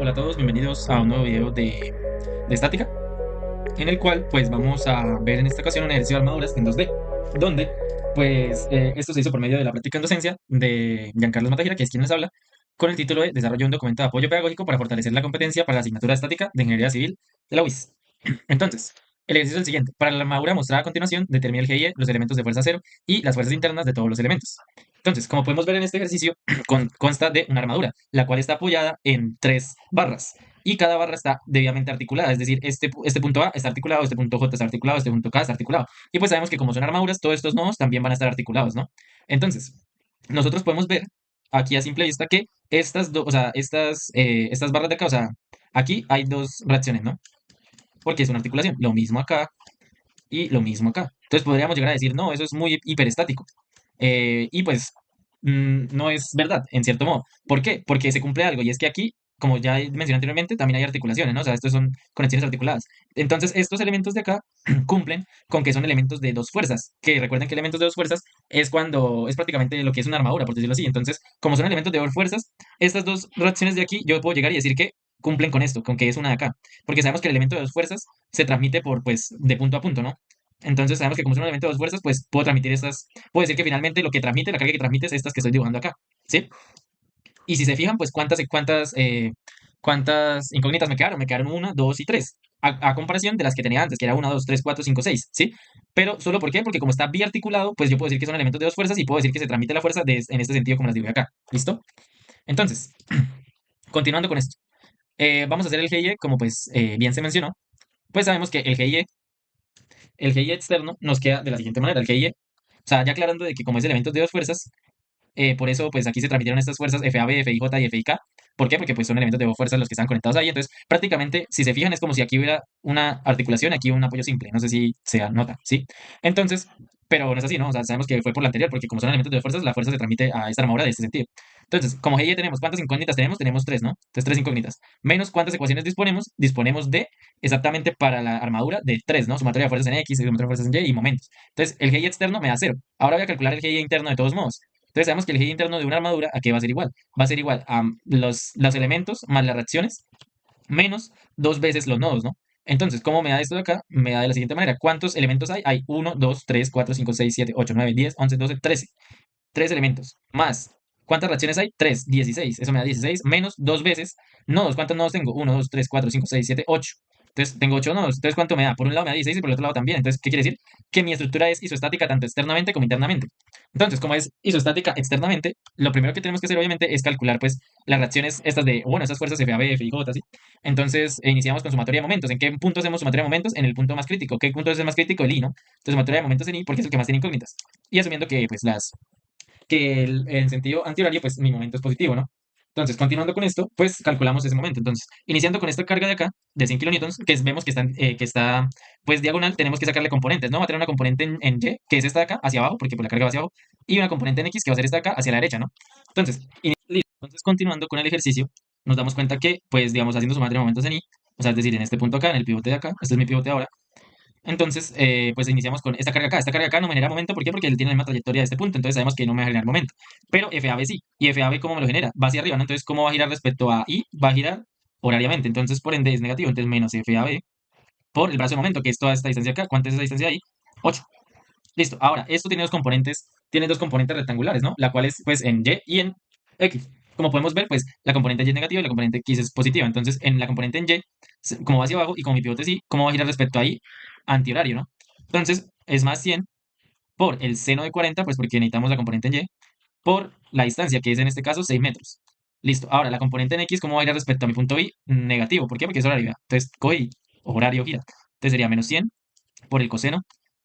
Hola a todos, bienvenidos a un nuevo video de estática, en el cual pues vamos a ver en esta ocasión un ejercicio de armaduras en 2D, donde pues esto se hizo por medio de la práctica en docencia de Giancarlos Matajira, que es quien les habla, con el título de Desarrollo de un documento de apoyo pedagógico para fortalecer la competencia para la asignatura de estática de Ingeniería Civil de la UIS. Entonces, el ejercicio es el siguiente. Para la armadura mostrada a continuación, determina el GIE, los elementos de fuerza cero y las fuerzas internas de todos los elementos. Entonces, como podemos ver en este ejercicio, consta de una armadura, la cual está apoyada en tres barras. Y cada barra está debidamente articulada, es decir, este punto A está articulado, este punto J está articulado, este punto K está articulado. Y pues sabemos que como son armaduras, todos estos nodos también van a estar articulados, ¿no? Entonces, nosotros podemos ver aquí a simple vista que o sea, estas barras de acá, o sea, aquí hay dos reacciones, ¿no? Porque es una articulación. Lo mismo acá y lo mismo acá. Entonces podríamos llegar a decir, no, eso es muy hiperestático. Y pues no es verdad, en cierto modo. ¿Por qué? Porque se cumple algo, y es que aquí, como ya mencioné anteriormente, también hay articulaciones, ¿no? O sea, estos son conexiones articuladas. Entonces, estos elementos de acá cumplen con que son elementos de dos fuerzas, que recuerden que elementos de dos fuerzas es cuando es prácticamente lo que es una armadura, por decirlo así. Entonces, como son elementos de dos fuerzas, estas dos reacciones de aquí, yo puedo llegar y decir que cumplen con esto, con que es una de acá, porque sabemos que el elemento de dos fuerzas se transmite por, pues, de punto a punto, ¿no? Entonces sabemos que como es un elemento de dos fuerzas, pues puedo transmitir puedo decir que finalmente lo que transmite, la carga que transmite es estas que estoy dibujando acá, ¿sí? Y si se fijan, pues cuántas incógnitas me quedaron. Me quedaron una, dos y tres. A comparación de las que tenía antes, que era una, dos, tres, cuatro, cinco, seis, ¿sí? Pero ¿solo por qué? Porque como está biarticulado, pues yo puedo decir que son elementos de dos fuerzas y puedo decir que se transmite la fuerza en este sentido como las dibujé acá. ¿Listo? Entonces, continuando con esto. Vamos a hacer el GIE, como pues bien se mencionó. Pues sabemos que el GIE externo nos queda de la siguiente manera. El GIE, o sea, ya aclarando de que como es elementos de dos fuerzas, por eso, pues aquí se transmitieron estas fuerzas FAB, FIJ y FIK. ¿Por qué? Porque pues son elementos de dos fuerzas los que están conectados ahí. Entonces, prácticamente, si se fijan, es como si aquí hubiera una articulación, aquí un apoyo simple. No sé si se nota, ¿sí? Entonces, pero no es así, ¿no? O sea, sabemos que fue por la anterior, porque como son elementos de dos fuerzas, la fuerza se transmite a esta armadura de este sentido. Entonces, como GI tenemos, ¿cuántas incógnitas tenemos? Tenemos tres, ¿no? Entonces, tres incógnitas. Menos cuántas ecuaciones disponemos. Disponemos de exactamente para la armadura de tres, ¿no? Sumatoria de fuerzas en X, sumatoria de fuerzas en Y y momentos. Entonces, el GI externo me da cero. Ahora voy a calcular el GI interno de todos modos. Entonces sabemos que el GI interno de una armadura, ¿a qué va a ser igual? Va a ser igual a los elementos más las reacciones menos dos veces los nodos, ¿no? Entonces, ¿cómo me da esto de acá? Me da de la siguiente manera. ¿Cuántos elementos hay? Hay uno, 2, 3, 4, 5, 6, 7, 8, 9, 10, 11, 12, 13. Tres elementos. Más. ¿Cuántas reacciones hay? 3, 16. Eso me da 16 menos dos veces nodos. ¿Cuántos nodos tengo? Uno, 2, 3, 4, 5, 6, 7, 8. Entonces tengo 8 nodos. Entonces, ¿cuánto me da? Por un lado me da 16 y por el otro lado también. Entonces, ¿qué quiere decir? Que mi estructura es isoestática tanto externamente como internamente. Entonces, como es isoestática externamente, lo primero que tenemos que hacer obviamente es calcular pues las reacciones estas de, bueno, esas fuerzas FAB, FIJ, ¿sí? Entonces, iniciamos con sumatoria de momentos. ¿En qué punto hacemos sumatoria de momentos? En el punto más crítico. ¿Qué punto es el más crítico? El I, ¿no? Entonces, sumatoria de momentos en I porque es el que más tiene incógnitas. Y asumiendo que pues en sentido antihorario, pues mi momento es positivo, ¿no? Entonces, continuando con esto, pues calculamos ese momento. Entonces, iniciando con esta carga de acá, de 100 kilonewtons, vemos que está, pues diagonal, tenemos que sacarle componentes, ¿no? Va a tener una componente en Y, que es esta de acá, hacia abajo, porque pues, la carga va hacia abajo, y una componente en X, que va a ser esta de acá, hacia la derecha, ¿no? Entonces, listo. Entonces, continuando con el ejercicio, nos damos cuenta que, pues, digamos, haciendo suma de momentos en Y, o sea, es decir, en este punto acá, en el pivote de acá, este es mi pivote ahora, entonces, pues iniciamos con esta carga acá. Esta carga acá no me genera momento. ¿Por qué? Porque él tiene la misma trayectoria de este punto. Entonces sabemos que no me va a generar momento. Pero FAB sí. ¿Y FAB cómo me lo genera? Va hacia arriba, ¿no? Entonces, ¿cómo va a girar respecto a I? Va a girar horariamente. Entonces, por ende, es negativo. Entonces, menos FAB por el brazo de momento, que es toda esta distancia acá. ¿Cuánto es esa distancia ahí? 8. Listo. Ahora, esto tiene dos componentes rectangulares, ¿no? La cual es, pues, en Y y en X. Como podemos ver, pues, la componente Y es negativa y la componente X es positiva. Entonces, en la componente en Y, como va hacia abajo y como mi pivote sí, ¿cómo va a girar respecto a I? Antihorario, ¿no? Entonces, es más 100 por el seno de 40, pues porque necesitamos la componente en Y, por la distancia, que es en este caso 6 metros. Listo. Ahora, la componente en X, ¿cómo va a ir respecto a mi punto Y? Negativo. ¿Por qué? Porque es horario. ¿Verdad? Entonces, coge y horario gira. Entonces sería menos 100 por el coseno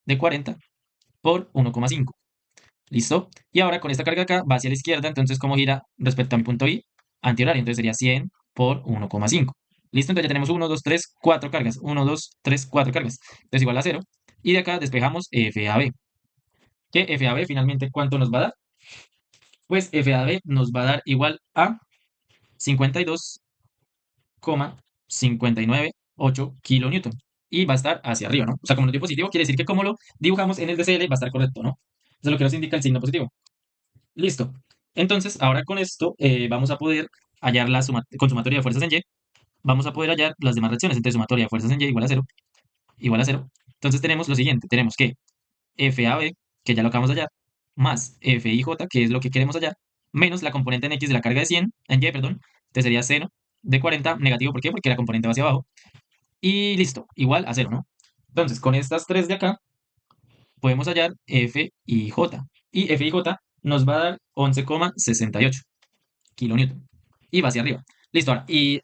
de 40 por 1,5. ¿Listo? Y ahora con esta carga acá va hacia la izquierda, entonces ¿cómo gira respecto a mi punto Y? Antihorario. Entonces sería 100 por 1,5. ¿Listo? Entonces ya tenemos 1, 2, 3, 4 cargas. 1, 2, 3, 4 cargas. Entonces igual a 0. Y de acá despejamos FAB. Que FAB finalmente, ¿cuánto nos va a dar? Pues FAB nos va a dar igual a 52,598 kilonewton. Y va a estar hacia arriba, ¿no? O sea, como nos dio positivo, quiere decir que como lo dibujamos en el DCL va a estar correcto, ¿no? Eso es lo que nos indica el signo positivo. Listo. Entonces, ahora con esto vamos a poder hallar la con sumatoria de fuerzas en Y, vamos a poder hallar las demás reacciones. Entonces, sumatoria de fuerzas en Y igual a cero, igual a cero. Entonces tenemos lo siguiente, tenemos que FAB, que ya lo acabamos de hallar, más FIJ, que es lo que queremos hallar, menos la componente en X de la carga de 100, en Y, perdón, entonces sería seno de 40, negativo, ¿por qué? Porque la componente va hacia abajo, y listo, igual a cero, ¿no? Entonces, con estas tres de acá, podemos hallar F y J, y F y J nos va a dar 11,68 kilonewton. Y va hacia arriba. Listo. Ahora, y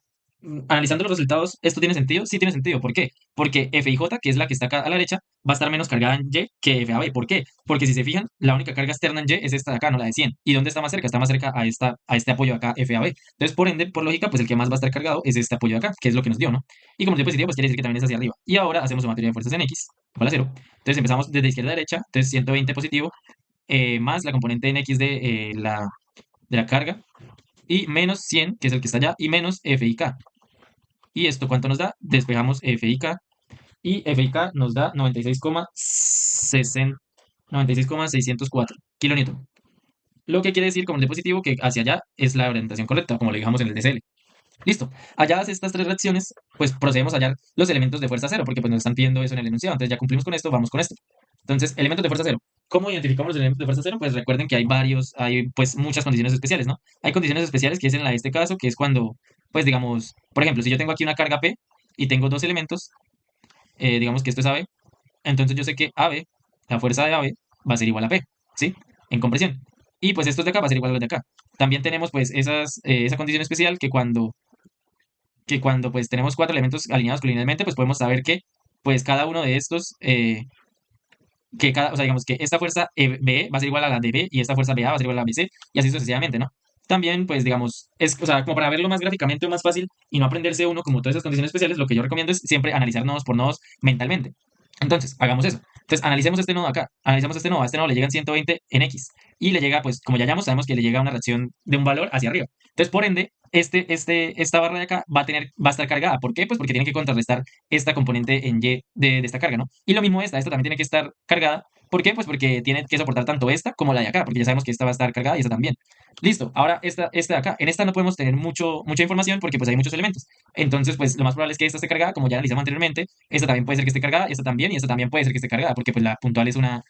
analizando los resultados, ¿esto tiene sentido? Sí tiene sentido. ¿Por qué? Porque FIJ, que es la que está acá a la derecha, va a estar menos cargada en Y que FAB. ¿Por qué? Porque si se fijan, la única carga externa en Y es esta de acá, no la de 100. ¿Y dónde está más cerca? Está más cerca a este apoyo acá, FAB. Entonces, por ende, por lógica, pues el que más va a estar cargado es este apoyo de acá, que es lo que nos dio, ¿no? Y como es positivo, pues quiere decir que también es hacia arriba. Y ahora hacemos sumatoria de fuerzas en X, igual a cero. Entonces empezamos desde izquierda a derecha, entonces 120 positivo, más la componente en X de la carga, y menos 100, que es el que está allá, y menos F y K. ¿Y esto cuánto nos da? Despejamos F y K, y F y K nos da 96,604 kilonewton. Lo que quiere decir, como el de positivo, que hacia allá es la orientación correcta, como lo dejamos en el DCL. Listo. Halladas estas tres reacciones, pues procedemos a hallar los elementos de fuerza cero, porque pues nos están pidiendo eso en el enunciado. Entonces ya cumplimos con esto, vamos con esto. Entonces, elementos de fuerza cero. ¿Cómo identificamos los elementos de fuerza cero? Pues recuerden que hay pues muchas condiciones especiales, ¿no? Hay condiciones especiales que es en la de este caso, que es cuando, pues digamos, por ejemplo, si yo tengo aquí una carga P y tengo dos elementos, digamos que esto es AB, entonces yo sé que AB, la fuerza de AB, va a ser igual a P, ¿sí? En compresión. Y pues estos de acá va a ser igual a los de acá. También tenemos pues esa condición especial que cuando pues tenemos cuatro elementos alineados colinealmente, pues podemos saber que pues cada uno de estos, o sea, digamos que esta fuerza BE va a ser igual a la de B y esta fuerza BA va a ser igual a la BC y así sucesivamente, ¿no? También, pues, digamos, o sea, como para verlo más gráficamente o más fácil y no aprenderse uno como todas esas condiciones especiales, lo que yo recomiendo es siempre analizar nodos por nodos mentalmente. Entonces, hagamos eso. Entonces, analicemos este nodo acá. Analizamos a este nodo le llegan 120 en X. Y le llega, pues, como ya llamamos, sabemos que le llega una reacción de un valor hacia arriba. Entonces, por ende, esta barra de acá va a estar cargada. ¿Por qué? Pues porque tiene que contrarrestar esta componente en Y de esta carga, ¿no? Y lo mismo esta también tiene que estar cargada. ¿Por qué? Pues porque tiene que soportar tanto esta como la de acá, porque ya sabemos que esta va a estar cargada y esta también. Listo, ahora esta de acá. En esta no podemos tener mucha información porque pues hay muchos elementos. Entonces, pues lo más probable es que esta esté cargada, como ya analizamos anteriormente. Esta también puede ser que esté cargada, esta también, y esta también puede ser que esté cargada, porque pues la puntual es una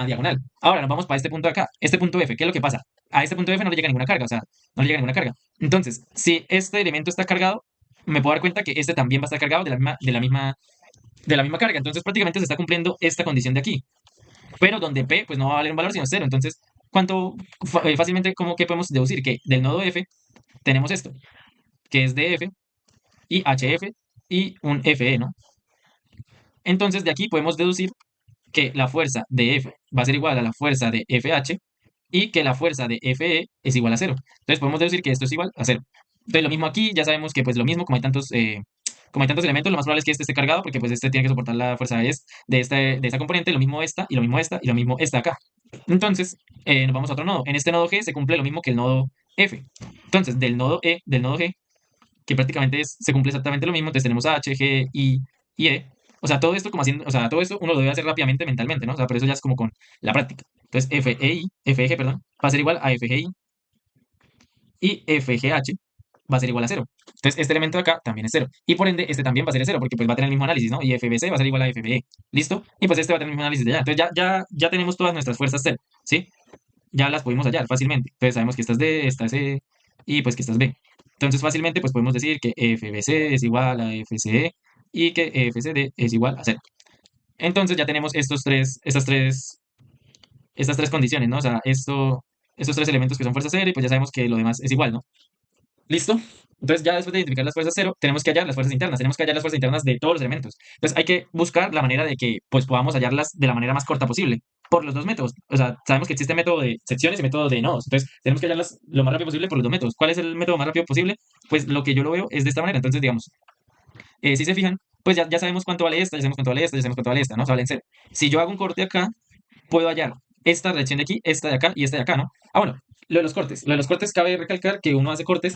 diagonal. Ahora nos vamos para este punto de acá, este punto F. ¿Qué es lo que pasa? A este punto F no le llega ninguna carga, o sea, no le llega ninguna carga. Entonces, si este elemento está cargado, me puedo dar cuenta que este también va a estar cargado de la misma carga. Entonces, prácticamente se está cumpliendo esta condición de aquí. Pero donde P, pues no va a valer un valor sino cero. Entonces, fácilmente, como que podemos deducir que del nodo F tenemos esto, que es DF y HF y un FE, ¿no? Entonces, de aquí podemos deducir que la fuerza de F va a ser igual a la fuerza de FH y que la fuerza de FE es igual a cero. Entonces, podemos deducir que esto es igual a cero. Entonces, lo mismo aquí, ya sabemos que pues lo mismo, como hay tantos elementos, lo más probable es que este esté cargado porque pues este tiene que soportar la fuerza de esta componente, lo mismo esta, y lo mismo esta, y lo mismo esta acá. Entonces, nos vamos a otro nodo. En este nodo G se cumple lo mismo que el nodo F. Entonces, del nodo G, que prácticamente se cumple exactamente lo mismo, entonces tenemos H, G, I y E. O sea, todo esto como haciendo, o sea, todo esto uno lo debe hacer rápidamente mentalmente, ¿no? O sea, pero eso ya es como con la práctica. Entonces, FG, perdón, va a ser igual a FGI y FGH va a ser igual a cero. Entonces, este elemento de acá también es cero. Y por ende, este también va a ser cero, porque pues va a tener el mismo análisis, ¿no? Y FBC va a ser igual a FBE. ¿Listo? Y pues este va a tener el mismo análisis de allá. Entonces, ya tenemos todas nuestras fuerzas cero, ¿sí? Ya las pudimos hallar fácilmente. Entonces, sabemos que esta es D, esta es E, y pues que esta es B. Entonces, fácilmente, pues podemos decir que FBC es igual a FCE y que FCD es igual a cero. Entonces, ya tenemos estas tres condiciones, ¿no? O sea, estos tres elementos que son fuerza cero, y pues ya sabemos que lo demás es igual, ¿no? ¿Listo? Entonces ya después de identificar las fuerzas cero, tenemos que hallar las fuerzas internas, tenemos que hallar las fuerzas internas de todos los elementos. Entonces hay que buscar la manera de que pues podamos hallarlas de la manera más corta posible, por los dos métodos. O sea, sabemos que existe método de secciones y método de nodos, entonces tenemos que hallarlas lo más rápido posible por los dos métodos. ¿Cuál es el método más rápido posible? Pues lo que yo lo veo es de esta manera. Entonces, digamos, si se fijan, pues ya sabemos cuánto vale esta, ya sabemos cuánto vale esta, ya sabemos cuánto vale esta, ¿no? O sea, valen cero. Si yo hago un corte acá, puedo hallar esta reacción de aquí, esta de acá y esta de acá, ¿no? Ah, bueno, lo de los cortes cabe recalcar que uno hace cortes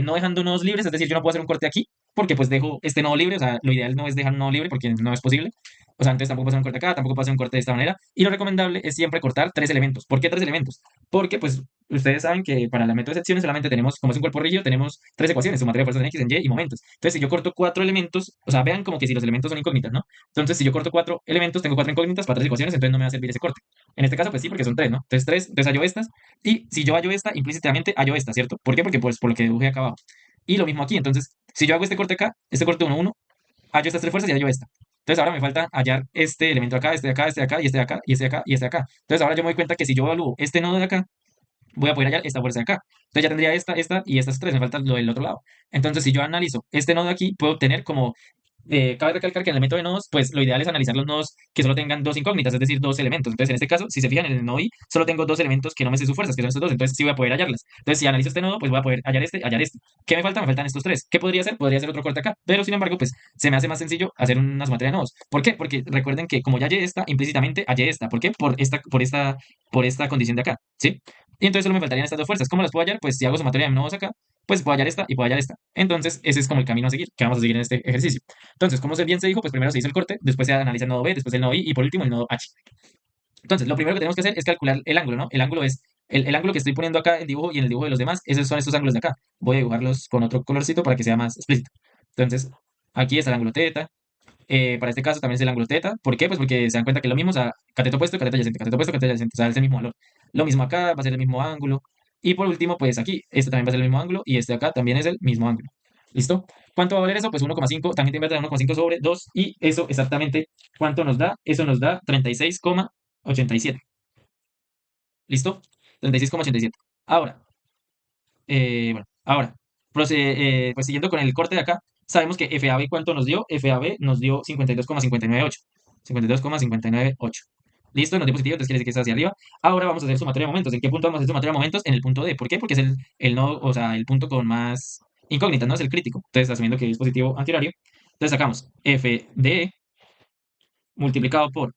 no dejando nodos libres, es decir, yo no puedo hacer un corte aquí porque pues dejo este nodo libre, o sea, lo ideal no es dejar un nodo libre porque no es posible. O sea, entonces tampoco puedo hacer un corte acá, tampoco puedo hacer un corte de esta manera. Y lo recomendable es siempre cortar tres elementos. ¿Por qué tres elementos? Porque pues ustedes saben que para la método de secciones solamente tenemos, como es un cuerpo rígido, tenemos tres ecuaciones, sumatoria de fuerzas en X, en Y y momentos. Entonces, si yo corto cuatro elementos, o sea, vean como que si los elementos son incógnitas, ¿no? Entonces, si yo corto cuatro elementos, tengo cuatro incógnitas para tres ecuaciones, entonces no me va a servir ese corte. En este caso, pues sí, porque son tres, ¿no? Entonces, tres, entonces hallo estas. Y si yo hallo esta, implícitamente hallo esta, ¿cierto? ¿Por qué? Porque pues por lo que dibujé acá abajo. Y lo mismo aquí. Entonces, si yo hago este corte acá, este corte uno uno hallo estas tres fuerzas y hallo esta. Entonces ahora me falta hallar este elemento acá, este de acá, este de acá, y este de acá, y este de acá, y este de acá. Entonces ahora yo me doy cuenta que si yo evalúo este nodo de acá, voy a poder hallar esta fuerza de acá. Entonces ya tendría esta y estas tres, me falta lo del otro lado. Entonces si yo analizo este nodo de aquí, puedo obtener como cabe recalcar que en el método de nodos, pues lo ideal es analizar los nodos que solo tengan dos incógnitas, es decir, dos elementos. Entonces, en este caso, si se fijan en el nodo I, solo tengo dos elementos que no me sé sus fuerzas, que son estos dos. Entonces, sí voy a poder hallarlas. Entonces, si analizo este nodo, pues voy a poder hallar este, hallar este. ¿Qué me falta? Me faltan estos tres. ¿Qué podría hacer? Podría hacer otro corte acá. Pero, sin embargo, pues se me hace más sencillo hacer una sumatoria de nodos. ¿Por qué? Porque recuerden que como ya hallé esta, implícitamente hallé esta. ¿Por qué? Por esta condición de acá, ¿sí? Y entonces solo me faltarían estas dos fuerzas. ¿Cómo las puedo hallar? Pues si hago sumatoria de nodos acá, pues puedo hallar esta y puedo hallar esta. Entonces, ese es como el camino a seguir, que vamos a seguir en este ejercicio. Entonces, como bien se dijo, pues primero se hizo el corte, después se analiza el nodo B, después el nodo I y por último el nodo H. Entonces, lo primero que tenemos que hacer es calcular el ángulo, ¿no? El ángulo es el ángulo que estoy poniendo acá en dibujo y en el dibujo de los demás, esos son estos ángulos de acá. Voy a dibujarlos con otro colorcito para que sea más explícito. Entonces, aquí está el ángulo teta. Para este caso también es el ángulo teta. ¿Por qué? Pues porque se dan cuenta que es lo mismo, o sea, cateto opuesto, cateto opuesto, cateto adyacente, o sea, es el mismo valor. Lo mismo acá, va a ser el mismo ángulo. Y por último, pues aquí, este también va a ser el mismo ángulo y este de acá también es el mismo ángulo. ¿Listo? ¿Cuánto va a valer eso? Pues 1,5, tangente inversa de 1,5 sobre 2 y eso exactamente, ¿cuánto nos da? Eso nos da 36,87. ¿Listo? 36,87. Ahora, bueno, ahora, pues siguiendo con el corte de acá, sabemos que FAB ¿cuánto nos dio? FAB nos dio 52,598. 52,598. ¿Listo? Nos dio positivo, entonces quiere decir que está hacia arriba. Ahora vamos a hacer sumatoria de momentos. ¿En qué punto vamos a hacer sumatoria de momentos? En el punto D. ¿Por qué? Porque es el nodo, o sea, el punto con más incógnitas, ¿no? Es el crítico. Entonces, asumiendo que es positivo antihorario, entonces sacamos FDE multiplicado por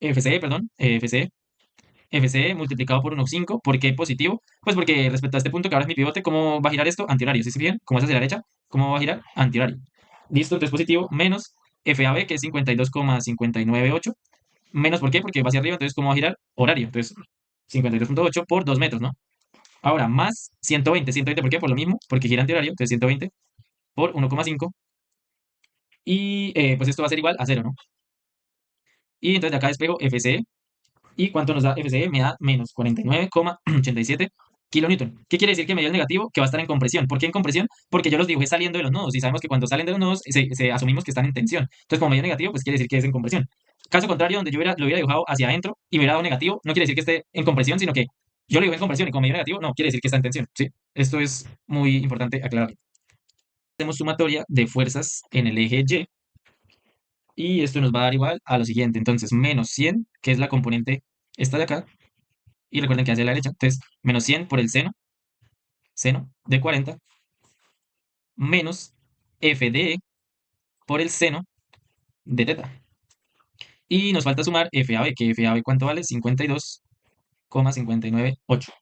FCE, perdón, FCE multiplicado por 1,5. ¿Por qué positivo? Pues porque respecto a este punto que ahora es mi pivote, ¿cómo va a girar esto? Antihorario. ¿Sí se fijan? ¿Cómo es hacia la derecha? ¿Cómo va a girar? Antihorario. Listo, entonces positivo menos FAB, que es 52,598. Menos, ¿por qué? Porque va hacia arriba, entonces ¿cómo va a girar? Horario. Entonces 52,8 por 2 metros, ¿no? Ahora, más 120. 120, ¿por qué? Por lo mismo, porque gira antihorario, entonces 120 por 1,5. Y pues esto va a ser igual a 0, ¿no? Y entonces de acá despejo FCE. ¿Y cuánto nos da FCE? Me da menos 49,87 kilonewton. ¿Qué quiere decir que me dio el negativo? Que va a estar en compresión. ¿Por qué en compresión? Porque yo los dibujé saliendo de los nodos y sabemos que cuando salen de los nodos asumimos que están en tensión. Entonces, como me dio negativo, pues quiere decir que es en compresión. Caso contrario, donde yo lo hubiera dibujado hacia adentro y me hubiera dado negativo, no quiere decir que esté en compresión, sino que yo lo dibujé en compresión y como me dio negativo, no quiere decir que está en tensión. ¿Sí? Esto es muy importante aclararlo. Hacemos sumatoria de fuerzas en el eje Y y esto nos va a dar igual a lo siguiente. Entonces, menos 100, que es la componente esta de acá, y recuerden que hacia la derecha, entonces menos 100 por el seno de 40, menos f de e por el seno de teta. Y nos falta sumar FAB, que FAB ¿cuánto vale? 52,598.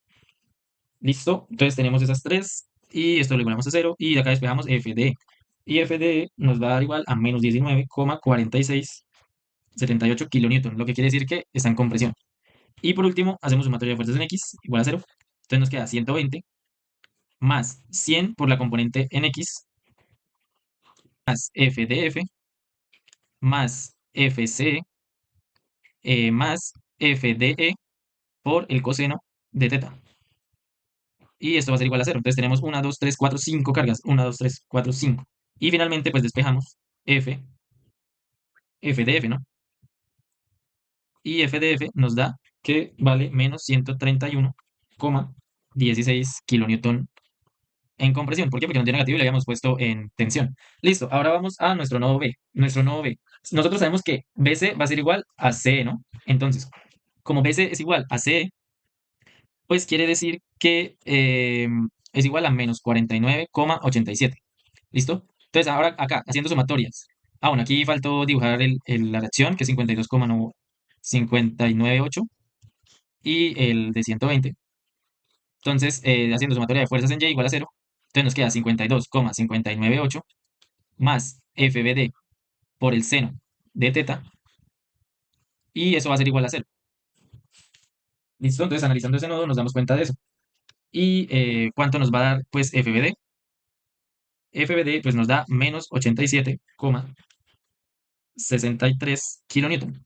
¿Listo? Entonces tenemos esas tres, y esto lo igualamos a 0, y de acá despejamos f de e. Y f de e nos va a dar igual a menos 19,4678 kilonewton, lo que quiere decir que está en compresión. Y por último, hacemos sumatoria de fuerzas en X igual a 0. Entonces nos queda 120 más 100 por la componente en X más f de f más fc más f de e por el coseno de teta. Y esto va a ser igual a 0. Entonces tenemos 1, 2, 3, 4, 5 cargas. 1, 2, 3, 4, 5. Y finalmente pues despejamos f de f, ¿no? Y f de f nos da que vale menos 131,16 kilonewton en compresión. ¿Por qué? Porque no tiene negativo y le habíamos puesto en tensión. Listo, ahora vamos a nuestro nodo B. Nuestro nodo B. Nosotros sabemos que BC va a ser igual a CE, ¿no? Entonces, como BC es igual a CE, pues quiere decir que es igual a menos 49,87. ¿Listo? Entonces, ahora acá, haciendo sumatorias. Ah, bueno, aquí faltó dibujar la reacción, que es 52,598 y el de 120. Entonces, haciendo sumatoria de fuerzas en Y igual a 0. Entonces nos queda 52,598 más FBD por el seno de teta, y eso va a ser igual a cero. ¿Listo? Entonces, analizando ese nodo, nos damos cuenta de eso. ¿Y cuánto nos va a dar, pues, FBD? FBD, pues, nos da menos 87,63 kilonewton,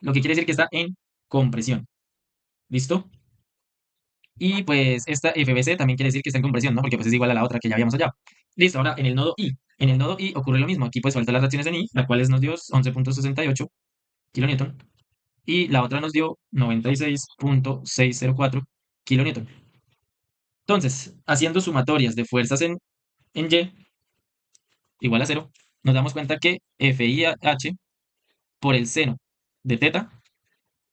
lo que quiere decir que está en compresión. ¿Listo? Y pues esta FBC también quiere decir que está en compresión, ¿no? Porque pues es igual a la otra que ya habíamos hallado. Listo, ahora en el nodo I. En el nodo I ocurre lo mismo. Aquí pues faltan las reacciones en I, la cual nos dio 11,68 kilonewton. Y la otra nos dio 96,604 kilonewton. Entonces, haciendo sumatorias de fuerzas en Y igual a cero, nos damos cuenta que FIH por el seno de teta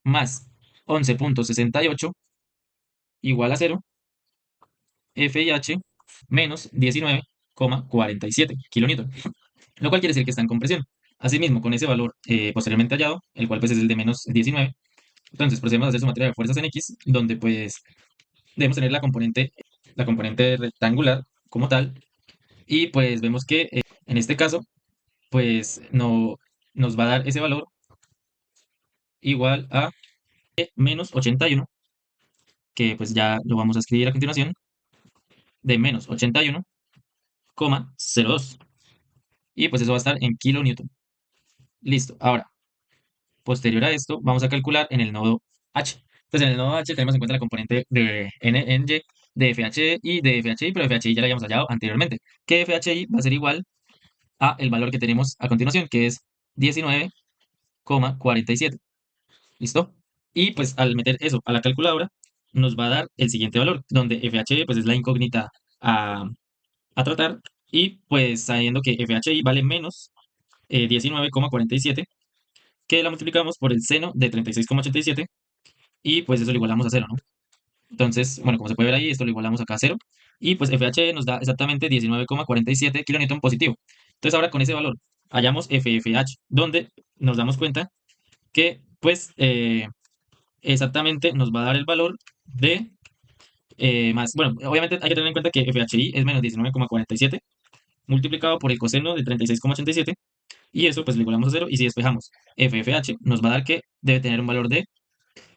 más 11,68 igual a cero, FIH menos 19,47 kilonewton, lo cual quiere decir que está en compresión. Asimismo, con ese valor posteriormente hallado, el cual pues es el de menos 19, entonces procedemos a hacer sumatoria de fuerzas en X, donde pues debemos tener la componente rectangular como tal, y pues vemos que en este caso, pues no, nos va a dar ese valor igual a menos 81, que pues ya lo vamos a escribir a continuación, de menos 81,02. Y pues eso va a estar en kilonewton. Listo. Ahora, posterior a esto, vamos a calcular en el nodo H. Entonces, en el nodo H tenemos en cuenta la componente de NY, de FH y de FHI, pero FHI ya la habíamos hallado anteriormente, que FHI va a ser igual a el valor que tenemos a continuación, que es 19,47. ¿Listo? Y pues al meter eso a la calculadora, nos va a dar el siguiente valor, donde FH pues es la incógnita a tratar, y pues sabiendo que FHI vale menos 19,47, que la multiplicamos por el seno de 36,87, y pues eso lo igualamos a cero, ¿no? Entonces, bueno, como se puede ver ahí, esto lo igualamos acá a cero, y pues FH nos da exactamente 19,47 kilonewton positivo. Entonces ahora con ese valor hallamos FFH, donde nos damos cuenta que pues exactamente nos va a dar el valor de más, bueno, obviamente hay que tener en cuenta que FHI es menos 19,47 multiplicado por el coseno de 36,87, y eso pues lo igualamos a cero, y si despejamos FFH nos va a dar que debe tener un valor de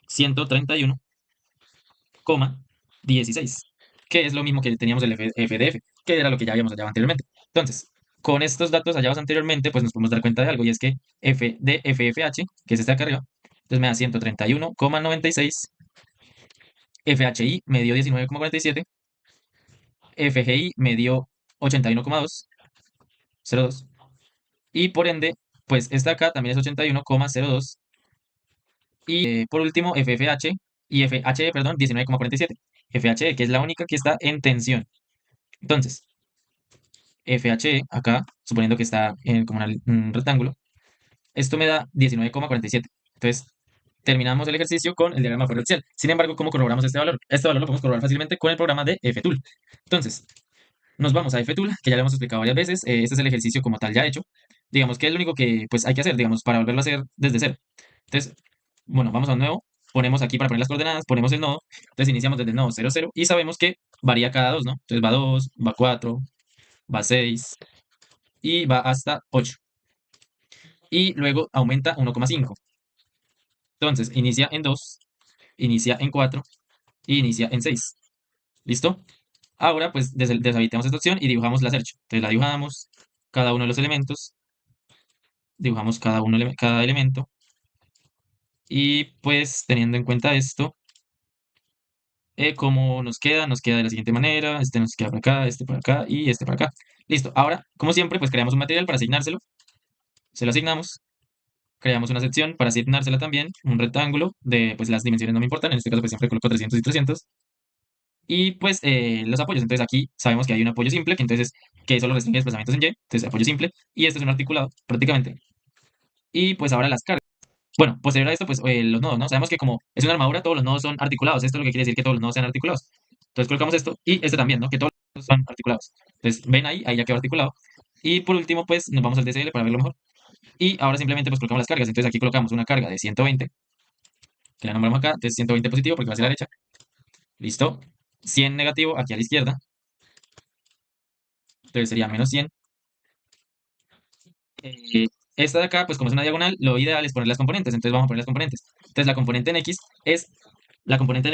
131,16, que es lo mismo que teníamos el FDF, que era lo que ya habíamos hallado anteriormente. Entonces, con estos datos hallados anteriormente, pues nos podemos dar cuenta de algo, y es que F de FFH, que es este acá arriba, entonces me da 131,96, FHI me dio 19,47, FGI me dio 81,202, y por ende, pues esta acá también es 81,02, y por último FFH y FHE, perdón, 19,47. FHE, que es la única que está en tensión. Entonces, FHE acá, suponiendo que está en como un rectángulo, esto me da 19,47. Entonces, terminamos el ejercicio con el diagrama ferroaxial. Sin embargo, ¿cómo corroboramos este valor? Este valor lo podemos corroborar fácilmente con el programa de FTool. Entonces, nos vamos a FTool, que ya lo hemos explicado varias veces. Este es el ejercicio como tal ya hecho. Digamos que es lo único que pues hay que hacer, digamos, para volverlo a hacer desde cero. Entonces, bueno, vamos a un nuevo. Ponemos aquí para poner las coordenadas, ponemos el nodo. Entonces iniciamos desde el nodo 0, 0 y sabemos que varía cada 2, ¿no? Entonces va 2, va 4, va 6 y va hasta 8. Y luego aumenta 1,5. Entonces inicia en 2, inicia en 4 y inicia en 6. ¿Listo? Ahora pues deshabilitamos esta opción y dibujamos la search. Entonces la dibujamos, cada uno de los elementos, dibujamos cada elemento, y pues teniendo en cuenta esto, cómo nos queda de la siguiente manera, este nos queda por acá y este por acá. Listo, ahora, como siempre, pues creamos un material para asignárselo, se lo asignamos, creamos una sección para asignársela también, un rectángulo de, pues las dimensiones no me importan, en este caso pues siempre coloco 300 y 300, y pues los apoyos. Entonces aquí sabemos que hay un apoyo simple, que entonces que solo restringe desplazamientos en Y, entonces apoyo simple, y este es un articulado prácticamente. Y pues ahora las cargas. Bueno, posterior a esto, pues los nodos, ¿no? Sabemos que como es una armadura, todos los nodos son articulados. Esto es lo que quiere decir que todos los nodos sean articulados. Entonces colocamos esto y este también, ¿no? Que todos los nodos son articulados. Entonces ven ahí ya quedó articulado. Y por último, pues nos vamos al DCL para verlo mejor. Y ahora simplemente pues colocamos las cargas. Entonces aquí colocamos una carga de 120, que la nombramos acá. Entonces 120 positivo porque va hacia la derecha. Listo. 100 negativo aquí a la izquierda. Entonces sería menos 100. Eh, esta de acá, pues como es una diagonal, lo ideal es poner las componentes. Entonces vamos a poner las componentes. Entonces la componente en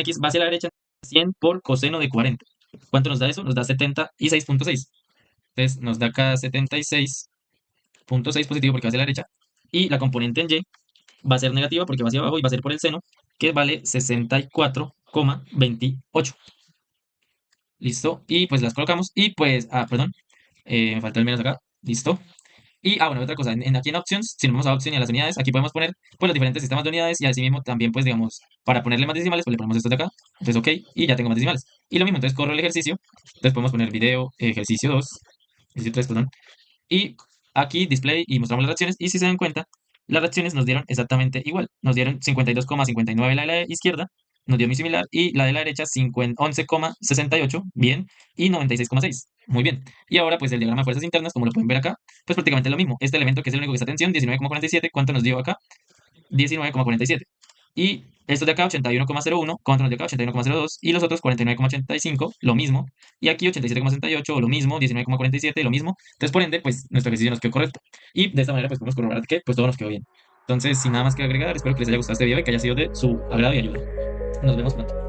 X va hacia la derecha, 100 por coseno de 40. ¿Cuánto nos da eso? Nos da 76.6. Entonces nos da acá 76.6 positivo porque va hacia la derecha. Y la componente en Y va a ser negativa porque va hacia abajo y va a ser por el seno, que vale 64,28. Listo. Y pues las colocamos. Y pues, perdón, me falta el menos acá. Listo. Y, bueno, otra cosa, aquí en Options, si nos vamos a Option y a las unidades, aquí podemos poner, pues, los diferentes sistemas de unidades y así mismo también, pues, digamos, para ponerle más decimales, pues, le ponemos esto de acá. Entonces, ok, y ya tengo más decimales. Y lo mismo, entonces corro el ejercicio. Entonces podemos poner video, ejercicio 2 ejercicio 3 perdón. Y aquí display y mostramos las reacciones. Y si se dan cuenta, las reacciones nos dieron exactamente igual. Nos dieron 52,59 la de la izquierda, nos dio muy similar. Y la de la derecha 11,68, bien. Y 96,6, muy bien. Y ahora, pues el diagrama de fuerzas internas, como lo pueden ver acá, pues prácticamente lo mismo. Este elemento que es el único que está a tensión, 19,47, ¿cuánto nos dio acá? 19,47. Y estos de acá, 81,01, ¿cuánto nos dio acá? 81,02. Y los otros, 49,85, lo mismo. Y aquí, 87,68, lo mismo. 19,47, lo mismo. Entonces, por ende, pues nuestro ejercicio nos quedó correcto. Y de esta manera, pues podemos corroborar que pues todo nos quedó bien. Entonces, sin nada más que agregar, espero que les haya gustado este video y que haya sido de su agrado y ayuda. Nos vemos pronto.